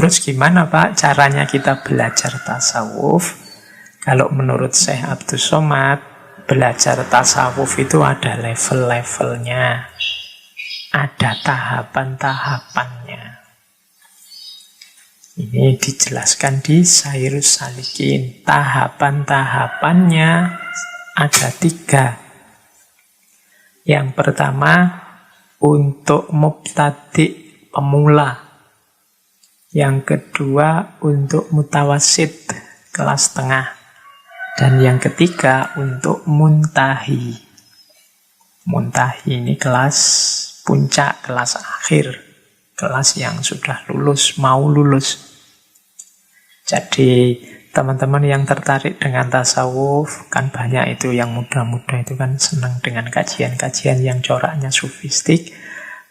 Terus gimana Pak caranya kita belajar tasawuf? Kalau menurut Syekh Abdus Somad, belajar tasawuf itu ada level-levelnya, ada tahapan-tahapannya. Ini dijelaskan di Sairus Salikin. Tahapan-tahapannya ada 3. Yang pertama, untuk mubtadi' pemula. Yang kedua, untuk mutawasid, kelas tengah. Dan yang ketiga, untuk muntahi. Muntahi ini kelas puncak, kelas akhir. Kelas yang sudah lulus, mau lulus. Jadi teman-teman yang tertarik dengan tasawuf, kan banyak itu yang muda-muda itu kan senang dengan kajian-kajian yang coraknya sufistik.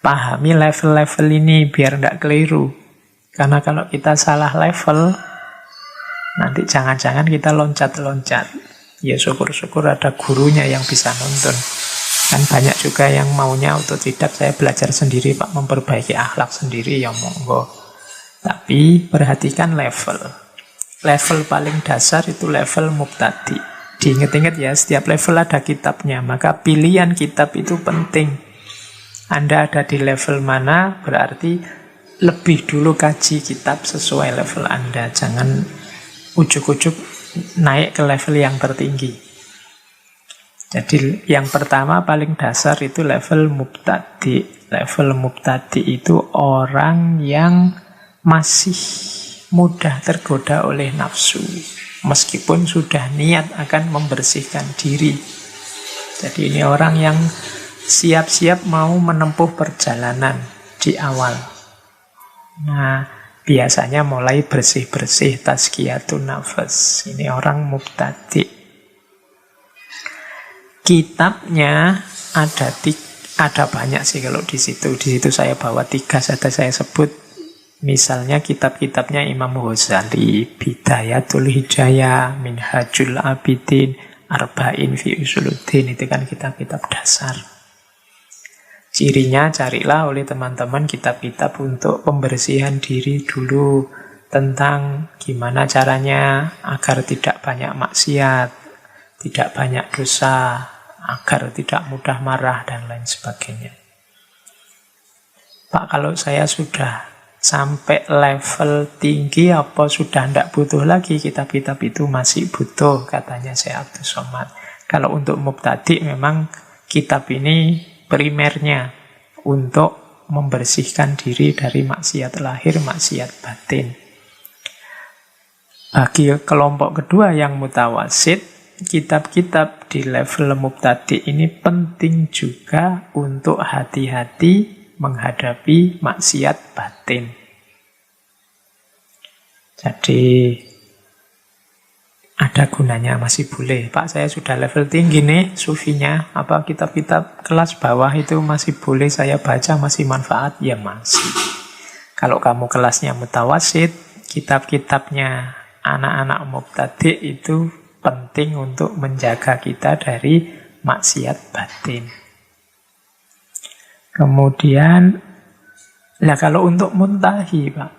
Pahami level-level ini biar tidak keliru. Karena kalau kita salah level, nanti jangan-jangan kita loncat-loncat. Ya syukur-syukur ada gurunya yang bisa nonton. Kan banyak juga yang maunya otodidak, saya belajar sendiri Pak, memperbaiki akhlak sendiri, ya monggo. Tapi perhatikan level. Level paling dasar itu level mubtadi. Diingat-ingat ya, setiap level ada kitabnya. Maka pilihan kitab itu penting. Anda ada di level mana, berarti lebih dulu kaji kitab sesuai level Anda. Jangan ujuk-ujuk naik ke level yang tertinggi. Jadi yang pertama paling dasar itu level mubtadi. Level mubtadi itu orang yang masih mudah tergoda oleh nafsu, meskipun sudah niat akan membersihkan diri. Jadi ini orang yang siap-siap mau menempuh perjalanan di awal. Nah, biasanya mulai bersih-bersih, tazkiyatun nafas. Ini orang mubtadi. Kitabnya ada banyak sih kalau di situ. Di situ saya bawa 3 saja saya sebut. Misalnya kitab-kitabnya Imam Ghazali, Bidayatul Hidayah, Minhajul Abidin, Arba'in fi Usuluddin. Itu kan kitab-kitab dasar. Cirinya carilah oleh teman-teman kitab-kitab untuk pembersihan diri dulu, tentang gimana caranya agar tidak banyak maksiat, tidak banyak dosa, agar tidak mudah marah, dan lain sebagainya. Pak, kalau saya sudah sampai level tinggi, apa sudah tidak butuh lagi kitab-kitab itu? Masih butuh, katanya Syekh Abdus Somad. Kalau untuk mubtadi memang kitab ini primernya untuk membersihkan diri dari maksiat lahir, maksiat batin. Bagi kelompok kedua yang mutawasid, kitab-kitab di level mubtadi ini penting juga untuk hati-hati menghadapi maksiat batin. Jadi ada gunanya, masih boleh. Pak, saya sudah level tinggi nih sufinya, apa kitab-kitab kelas bawah itu masih boleh saya baca, masih manfaat? Ya masih. Kalau kamu kelasnya mutawasid, kitab-kitabnya anak-anak mubtadi itu penting untuk menjaga kita dari maksiat batin. Kemudian, kalau untuk muntahi Pak,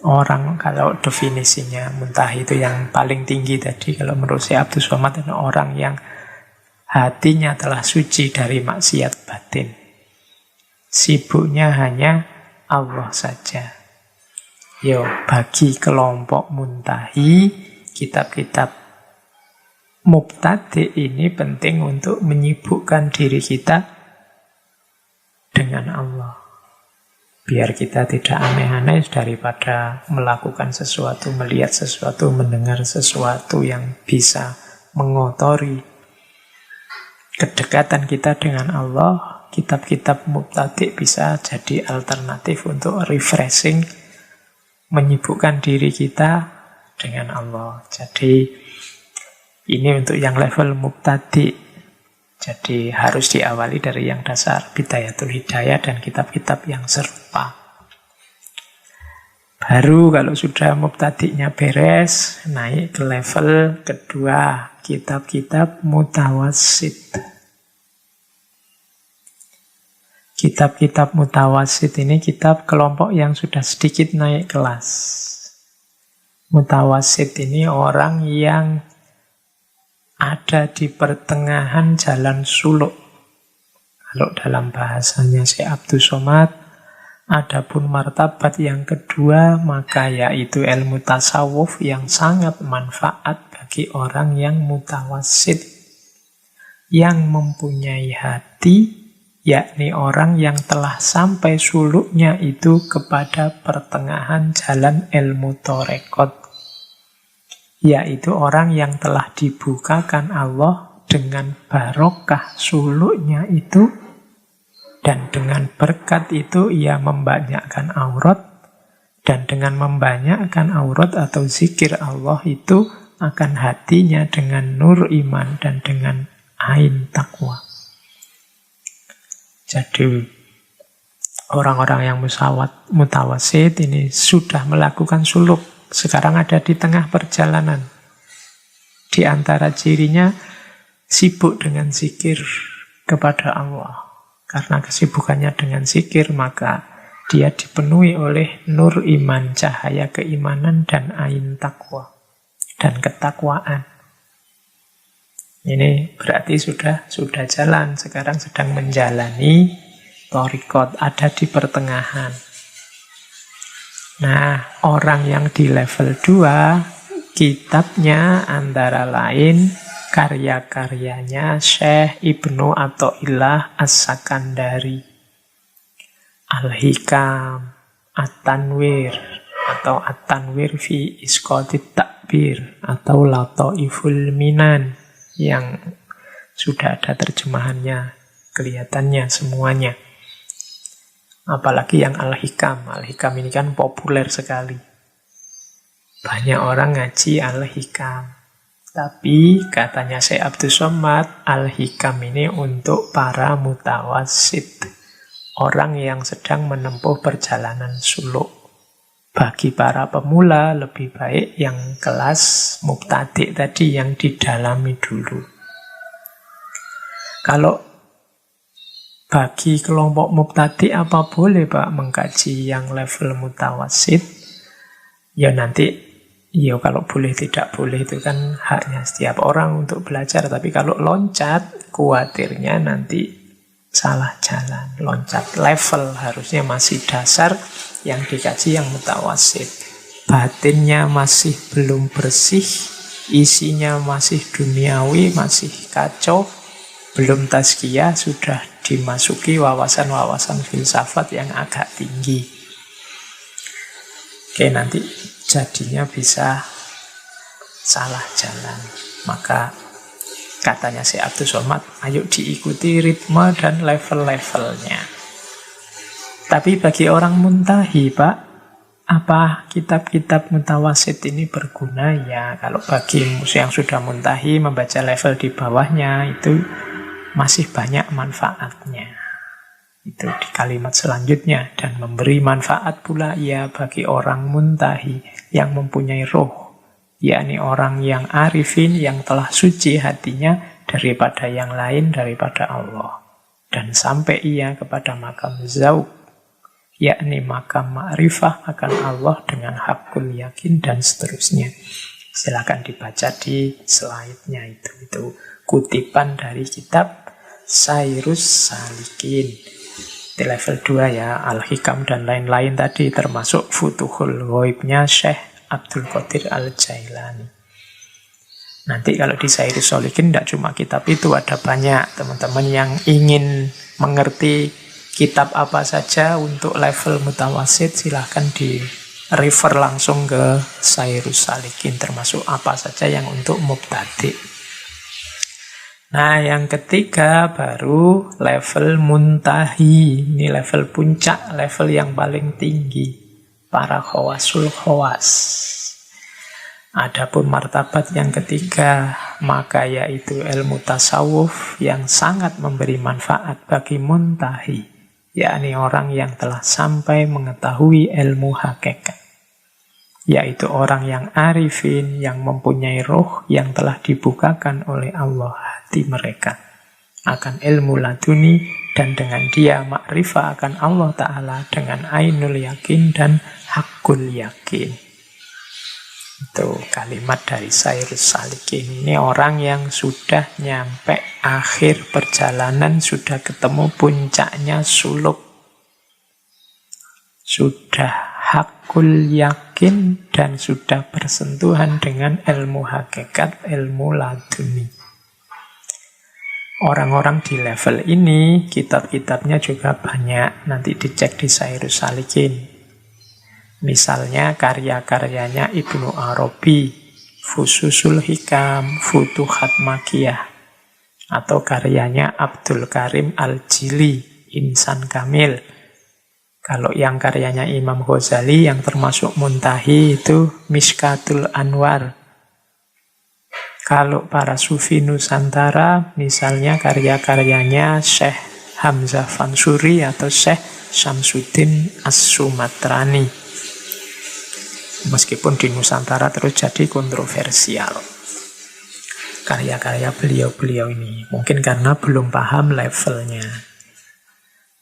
orang kalau definisinya muntahi itu yang paling tinggi tadi, kalau menurut Syekh Abdus Somad itu orang yang hatinya telah suci dari maksiat batin. Sibuknya hanya Allah saja. Yo, bagi kelompok muntahi, kitab-kitab mubtadi ini penting untuk menyibukkan diri kita dengan Allah. Biar kita tidak aneh-aneh daripada melakukan sesuatu, melihat sesuatu, mendengar sesuatu yang bisa mengotori kedekatan kita dengan Allah. Kitab-kitab mubtadi bisa jadi alternatif untuk refreshing, menyibukkan diri kita dengan Allah. Jadi ini untuk yang level mubtadi. Jadi harus diawali dari yang dasar, Bidayatul Hidayah dan kitab-kitab yang serupa. Baru kalau sudah mubtadi'nya beres, naik ke level kedua, kitab-kitab mutawassit. Kitab-kitab mutawasid ini kitab kelompok yang sudah sedikit naik kelas. Mutawasid ini orang yang ada di pertengahan jalan suluk. Kalau dalam bahasanya Syekh Abdul Somad, adapun martabat yang kedua, maka yaitu ilmu tasawuf yang sangat manfaat bagi orang yang mutawasid, yang mempunyai hati, yakni orang yang telah sampai suluknya itu kepada pertengahan jalan ilmu torekot, yaitu orang yang telah dibukakan Allah dengan barokah suluknya itu, dan dengan berkat itu ia membanyakkan aurat, dan dengan membanyakkan aurat atau zikir Allah itu akan hatinya dengan nur iman dan dengan ain takwa. Jadi orang-orang yang mutawasid ini sudah melakukan suluk, sekarang ada di tengah perjalanan. Di antara cirinya sibuk dengan zikir kepada Allah. Karena kesibukannya dengan zikir, maka dia dipenuhi oleh nur iman, cahaya keimanan, dan ain takwa, dan ketakwaan. Ini berarti sudah jalan, sekarang sedang menjalani thariqat, ada di pertengahan. Nah, orang yang di level 2, kitabnya antara lain karya-karyanya Syekh Ibnu Athaillah As-Sakandari, Al-Hikam, At-Tanwir, atau At-Tanwir fi Isqatit Takbir, atau Lataiful Minan, yang sudah ada terjemahannya, kelihatannya semuanya. Apalagi yang Al-Hikam. Al-Hikam ini kan populer sekali. Banyak orang ngaji Al-Hikam. Tapi katanya Syekh Abdul Somad, Al-Hikam ini untuk para mutawasid, orang yang sedang menempuh perjalanan suluk. Bagi para pemula lebih baik yang kelas mubtadi' tadi, yang didalami dulu. Kalau bagi kelompok mubtadi' apa boleh Pak mengkaji yang level mutawasid? Ya nanti, ya kalau boleh tidak boleh itu kan haknya setiap orang untuk belajar. Tapi kalau loncat, khawatirnya nanti salah jalan. Loncat level, harusnya masih dasar, yang dikaji yang mutawasid. Batinnya masih belum bersih, isinya masih duniawi, masih kacau, belum tazkiyah, sudah dimasuki wawasan-wawasan filsafat yang agak tinggi. Oke, nanti jadinya bisa salah jalan. Maka katanya Syekh Abdul Somad, ayo diikuti ritme dan level-levelnya. Tapi bagi orang muntahi, Pak, apa kitab-kitab mutawasid ini berguna? Ya, kalau bagi yang sudah muntahi, membaca level di bawahnya itu masih banyak manfaatnya. Itu di kalimat selanjutnya. Dan memberi manfaat pula ya bagi orang muntahi yang mempunyai roh, yakni orang yang arifin, yang telah suci hatinya daripada yang lain, daripada Allah. Dan sampai ia kepada makam zauq, yakni makam ma'rifah akan Allah dengan hakul yakin, dan seterusnya. Silakan dibaca di slide-nya itu. Itu kutipan dari kitab Sairus Salikin. Di level 2 ya, Al-Hikam dan lain-lain tadi, termasuk Futuhul Ghaibnya Syekh Abdul Qadir Al-Jailani. Nanti kalau di Sairus Salikin tidak cuma kitab itu, ada banyak teman-teman yang ingin mengerti kitab apa saja untuk level mutawasid, silahkan di refer langsung ke Sairus Salikin, termasuk apa saja yang untuk mubtadi'. Nah, yang ketiga baru level muntahi. Ini level puncak, level yang paling tinggi. Para khawasul khawas. Adapun martabat yang ketiga, maka yaitu ilmu tasawuf yang sangat memberi manfaat bagi muntahi, yakni orang yang telah sampai mengetahui ilmu hakikat. Yaitu orang yang arifin, yang mempunyai roh yang telah dibukakan oleh Allah hati mereka akan ilmu laduni Dan dengan dia makrifah akan Allah Ta'ala dengan ainul yakin dan hakul yakin. Itu kalimat dari Sairus Salikin. Ini orang yang sudah nyampe akhir perjalanan, sudah ketemu puncaknya suluk. Sudah hakul yakin dan sudah bersentuhan dengan ilmu hakikat, ilmu laduni. Orang-orang di level ini, kitab-kitabnya juga banyak. Nanti dicek di Sairus Salikin. Misalnya karya-karyanya Ibnu Arabi, Fususul Hikam, Futuhat Makiyah. Atau karyanya Abdul Karim Al-Jili, Insan Kamil. Kalau yang karyanya Imam Ghazali yang termasuk Muntahi itu Mishkatul Anwar. Kalau para sufi Nusantara, misalnya karya-karyanya Syekh Hamzah Fansuri atau Syekh Syamsuddin As-Sumatrani. Meskipun di Nusantara terus jadi kontroversial. Karya-karya beliau-beliau ini. Mungkin karena belum paham levelnya.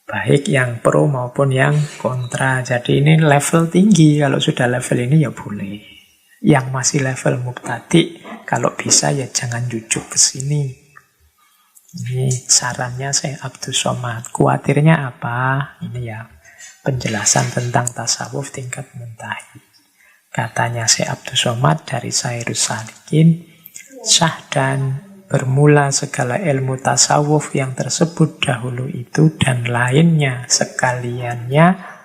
Baik yang pro maupun yang kontra. Jadi ini level tinggi. Kalau sudah level ini ya boleh. Yang masih level mubtadi, kalau bisa ya jangan jujuk ke sini. Ini sarannya saya Abdus Somad. Kuatirnya apa? Ini ya penjelasan tentang tasawuf tingkat muntahi. Katanya saya Abdus Somad dari Sairus Salikin, sah dan bermula segala ilmu tasawuf yang tersebut dahulu itu dan lainnya sekaliannya,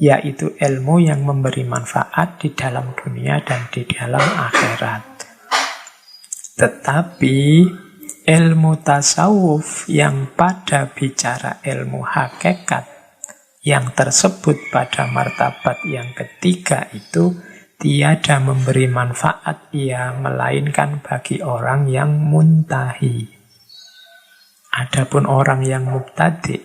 yaitu ilmu yang memberi manfaat di dalam dunia dan di dalam akhirat. Tetapi ilmu tasawuf yang pada bicara ilmu hakikat yang tersebut pada martabat yang ketiga itu tiada memberi manfaat ia melainkan bagi orang yang muntahi. Adapun orang yang mubtadi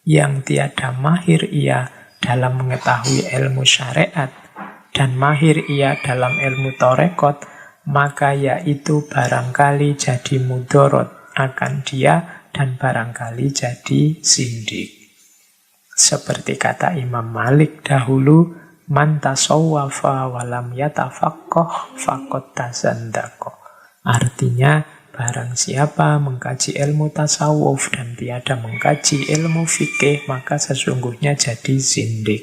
yang tiada mahir ia dalam mengetahui ilmu syariat dan mahir ia dalam ilmu torekot, maka yaitu barangkali jadi mudorot akan dia dan barangkali jadi sindik. Seperti kata Imam Malik dahulu, man tasawwafa walam yatafaqqah faqad tazandaqah. Artinya, barang siapa mengkaji ilmu tasawuf dan tiada mengkaji ilmu fikih, maka sesungguhnya jadi zindik.